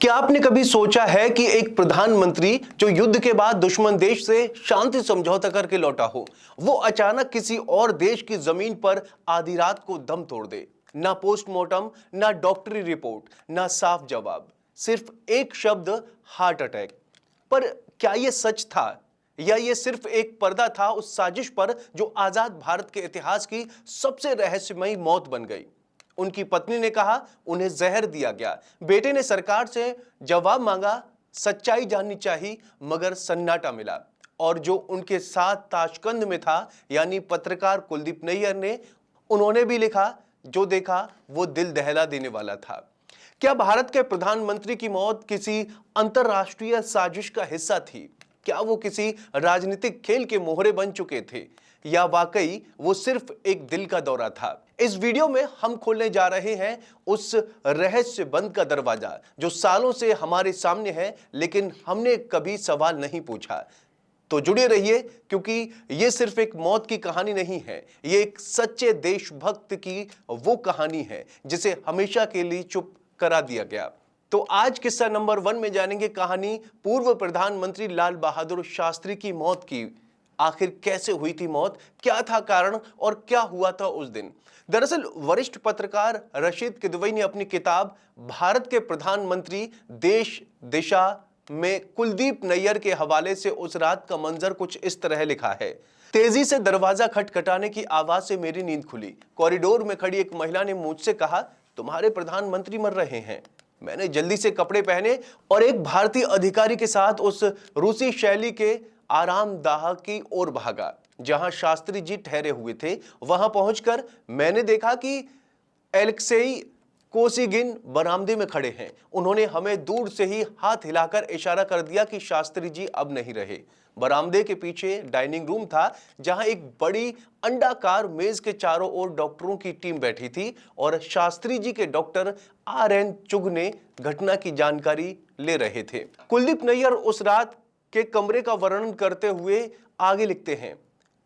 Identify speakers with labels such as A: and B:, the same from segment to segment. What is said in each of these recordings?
A: क्या आपने कभी सोचा है कि एक प्रधानमंत्री जो युद्ध के बाद दुश्मन देश से शांति समझौता करके लौटा हो, वो अचानक किसी और देश की जमीन पर आधी रात को दम तोड़ दे? ना पोस्टमार्टम, ना डॉक्टरी रिपोर्ट, ना साफ जवाब, सिर्फ एक शब्द, हार्ट अटैक। पर क्या यह सच था या ये सिर्फ एक पर्दा था उस साजिश पर जो आजाद भारत के इतिहास की सबसे रहस्यमयी मौत बन गई? उनकी पत्नी ने कहा उन्हें जहर दिया गया। बेटे ने सरकार से जवाब मांगा, सच्चाई जाननी चाहिए, मगर सन्नाटा मिला। और जो उनके साथ ताशकंद में था, यानी पत्रकार कुलदीप नैयर ने, उन्होंने भी लिखा, जो देखा वो दिल दहला देने वाला था। क्या भारत के प्रधानमंत्री की मौत किसी अंतरराष्ट्रीय साजिश का हिस्सा थी? क्या वो किसी राजनीतिक खेल के मोहरे बन चुके थे, या वाकई वो सिर्फ एक दिल का दौरा था? इस वीडियो में हम खोलने जा रहे हैं उस रहस्य बंद का दरवाजा जो सालों से हमारे सामने है, लेकिन हमने कभी सवाल नहीं पूछा। तो जुड़े रहिए, क्योंकि ये सिर्फ एक मौत की कहानी नहीं है, ये एक सच्चे देशभक्त की वो कहानी है जिसे हमेशा के लिए चुप करा दिया गया। तो आज किस्सा नंबर 1 में जानेंगे कहानी पूर्व प्रधानमंत्री लाल बहादुर शास्त्री की मौत की। आखिर कैसे हुई थी मौत, क्या था कारण और क्या हुआ था उस दिन? दरअसल वरिष्ठ पत्रकार रशीद किदवई ने अपनी किताब भारत के प्रधानमंत्री देश दिशा में कुलदीप नैयर के हवाले से उस रात का मंजर कुछ इस तरह लिखा है। तेजी से दरवाजा खटखटाने की आवाज से मेरी नींद खुली। कॉरिडोर में खड़ी एक महिला ने मुझसे कहा, तुम्हारे प्रधानमंत्री मर रहे हैं। मैंने जल्दी से कपड़े पहने और एक भारतीय अधिकारी के साथ उस रूसी शैली के आरामदाह की ओर भागा जहां शास्त्री जी ठहरे हुए थे। वहां पहुंचकर मैंने देखा कि एलेक्सेई कोसिगिन बरामदे में खड़े हैं। उन्होंने हमें दूर से ही हाथ हिलाकर इशारा कर दिया कि शास्त्री जी अब नहीं रहे। बरामदे के पीछे डाइनिंग रूम था, जहां एक बड़ी अंडाकार मेज के चारों ओर डॉक्टरों की टीम बैठी थी और शास्त्री जी के डॉक्टर RN चुग ने घटना की जानकारी ले रहे थे। कुलदीप नैयर उस रात के कमरे का वर्णन करते हुए आगे लिखते हैं,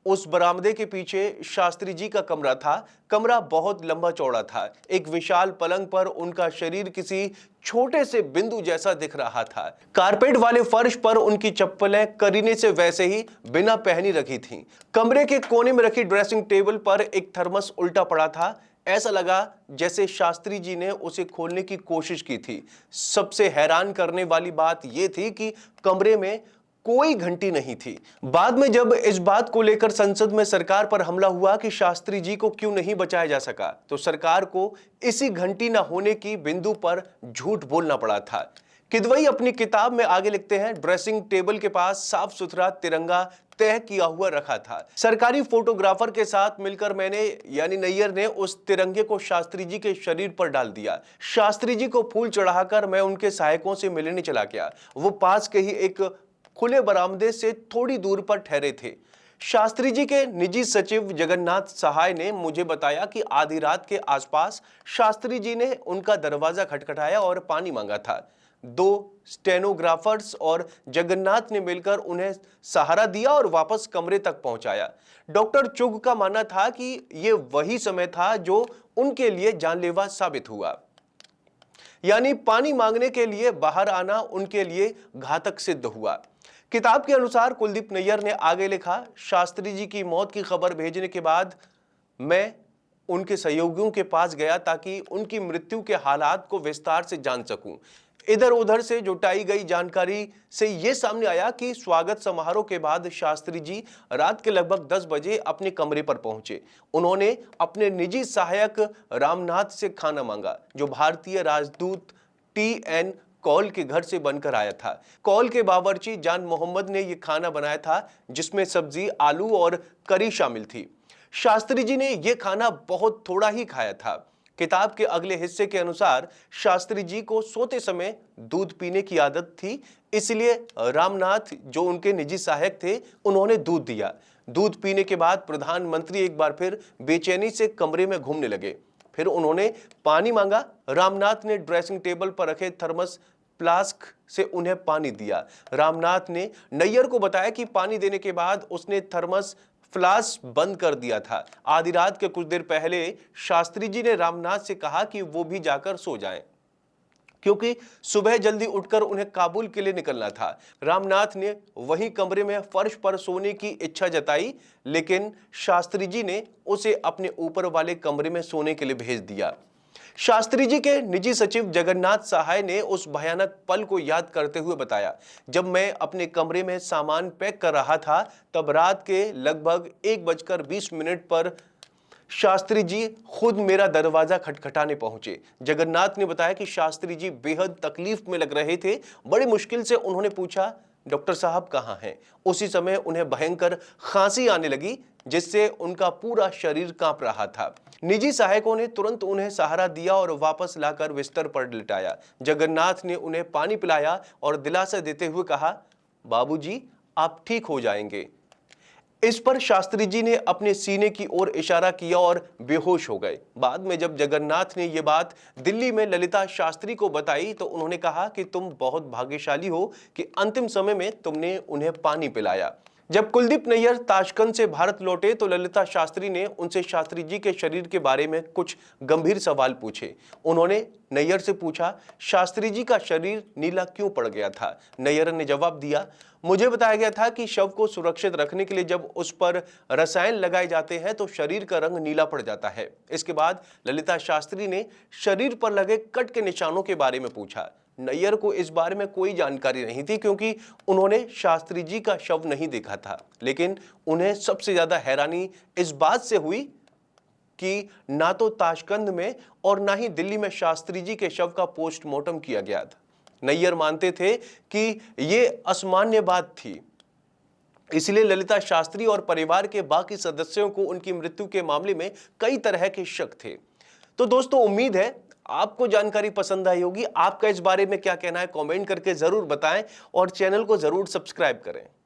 A: उस बरामदे के पीछे शास्त्री जी का कमरा था। कमरा बहुत लंबा चौड़ा था। एक विशाल पलंग पर उनका शरीर किसी छोटे से बिंदु जैसा दिख रहा था। कारपेट वाले फर्श पर उनकी चप्पलें करीने से वैसे ही बिना पहनी रखी थीं। कमरे के कोने में रखी ड्रेसिंग टेबल पर एक थर्मस उल्टा पड़ा था। ऐसा लगा जैसे शास्त्री जी ने उसे खोलने की कोशिश की थी। सबसे हैरान करने वाली बात यह थी कि कमरे में कोई घंटी नहीं थी। बाद में जब इस बात को लेकर संसद में सरकार पर हमला हुआ कि शास्त्री जी को क्यों नहीं बचाया जा सका, तो सरकार को इसी घंटी न होने की बिंदु पर झूठ बोलना पड़ा था। किदवई अपनी किताब में आगे लिखते हैं, ड्रेसिंग टेबल के पास साफ सुथरा तिरंगा तय किया हुआ रखा था। सरकारी फोटोग्राफर के साथ मिलकर मैंने यानी नैयर ने उस तिरंगे को शास्त्री जी के शरीर पर डाल दिया। शास्त्री जी को फूल चढ़ाकर मैं उनके सहायकों से मिलने चला गया। वो पास के ही एक खुले बरामदे से थोड़ी दूर पर ठहरे थे। शास्त्री जी के निजी सचिव जगन्नाथ सहाय ने मुझे बताया कि आधी रात के आसपास शास्त्री जी ने उनका दरवाजा खटखटाया और पानी मांगा था। 2 स्टेनोग्राफर्स और जगन्नाथ ने मिलकर उन्हें सहारा दिया और वापस कमरे तक पहुंचाया। डॉक्टर चुग का मानना था कि यह वही समय था जो उनके लिए जानलेवा साबित हुआ, यानी पानी मांगने के लिए बाहर आना उनके लिए घातक सिद्ध हुआ। किताब के अनुसार कुलदीप नैयर ने आगे लिखा, शास्त्री जी की मौत की खबर भेजने के बाद मैं उनके सहयोगियों के पास गया ताकि उनकी मृत्यु के हालात को विस्तार से जान सकूं। इधर उधर से जुटाई गई जानकारी से यह सामने आया कि स्वागत समारोह के बाद शास्त्री जी रात के लगभग 10 बजे अपने कमरे पर पहुंचे। उन्होंने अपने निजी सहायक रामनाथ से खाना मांगा, जो भारतीय राजदूत TN कौल के घर से बनकर आया था। कौल के बावर्ची जान मोहम्मद ने यह खाना बनाया था, जिसमें सब्जी, आलू और करी शामिल थी। शास्त्री जी ने यह खाना बहुत थोड़ा ही खाया था। किताब के अगले हिस्से के अनुसार शास्त्री जी को सोते समय दूध पीने की आदत थी, इसलिए रामनाथ, जो उनके निजी सहायक थे, उन्होंने दूध दिया। दूध पीने के बाद प्रधानमंत्री एक बार फिर बेचैनी से कमरे में घूमने लगे। फिर उन्होंने पानी मांगा। रामनाथ ने ड्रेसिंग टेबल पर रखे थर्मस फ्लास्क से उन्हें पानी दिया। रामनाथ ने नैयर को बताया कि पानी देने के बाद उसने थर्मस फ्लास्क बंद कर दिया था। आधी रात के कुछ देर पहले शास्त्री जी ने रामनाथ से कहा कि वो भी जाकर सो जाएं, क्योंकि सुबह जल्दी उठकर उन्हें काबुल के लिए निकलना था। रामनाथ ने वहीं कमरे में फर्श पर सोने की इच्छा जताई, लेकिन शास्त्री जी ने उसे अपने ऊपर वाले कमरे में सोने के लिए भेज दिया। शास्त्री जी के निजी सचिव जगन्नाथ सहाय ने उस भयानक पल को याद करते हुए बताया, जब मैं अपने कमरे में सामान पैक कर रहा था तब रात के लगभग 1:20 पर शास्त्री जी खुद मेरा दरवाजा खटखटाने पहुंचे। जगन्नाथ ने बताया कि शास्त्री जी बेहद तकलीफ में लग रहे थे। बड़ी मुश्किल से उन्होंने पूछा, डॉक्टर साहब कहाँ हैं? उसी समय उन्हें भयंकर खांसी आने लगी, जिससे उनका पूरा शरीर कांप रहा था। निजी सहायकों ने तुरंत उन्हें सहारा दिया और वापस लाकर बिस्तर पर लिटाया। जगन्नाथ ने उन्हें पानी पिलाया और दिलासा देते हुए कहा, बाबूजी, आप ठीक हो जाएंगे। इस पर शास्त्री जी ने अपने सीने की ओर इशारा किया और बेहोश हो गए। बाद में जब जगन्नाथ ने यह बात दिल्ली में ललिता शास्त्री को बताई तो उन्होंने कहा कि तुम बहुत भाग्यशाली हो कि अंतिम समय में तुमने उन्हें पानी पिलाया। जब कुलदीप नैयर ताशकंद से भारत लौटे तो ललिता शास्त्री ने उनसे शास्त्री जी के शरीर के बारे में कुछ गंभीर सवाल पूछे। उन्होंने नैयर से पूछा, शास्त्री जी का शरीर नीला क्यों पड़ गया था? नैयर ने जवाब दिया, मुझे बताया गया था कि शव को सुरक्षित रखने के लिए जब उस पर रसायन लगाए जाते हैं तो शरीर का रंग नीला पड़ जाता है। इसके बाद ललिता शास्त्री ने शरीर पर लगे कट के निशानों के बारे में पूछा। नैयर को इस बारे में कोई जानकारी नहीं थी, क्योंकि उन्होंने शास्त्री जी का शव नहीं देखा था। लेकिन उन्हें सबसे ज्यादा हैरानी इस बात से हुई कि ना तो ताशकंद में और ना ही दिल्ली में शास्त्री जी के शव का पोस्टमार्टम किया गया था। नैयर मानते थे कि ये असामान्य बात थी, इसलिए ललिता शास्त्री और परिवार के बाकी सदस्यों को उनकी मृत्यु के मामले में कई तरह के शक थे। तो दोस्तों, उम्मीद है आपको जानकारी पसंद आई होगी। आपका इस बारे में क्या कहना है कमेंट करके जरूर बताएं और चैनल को जरूर सब्सक्राइब करें।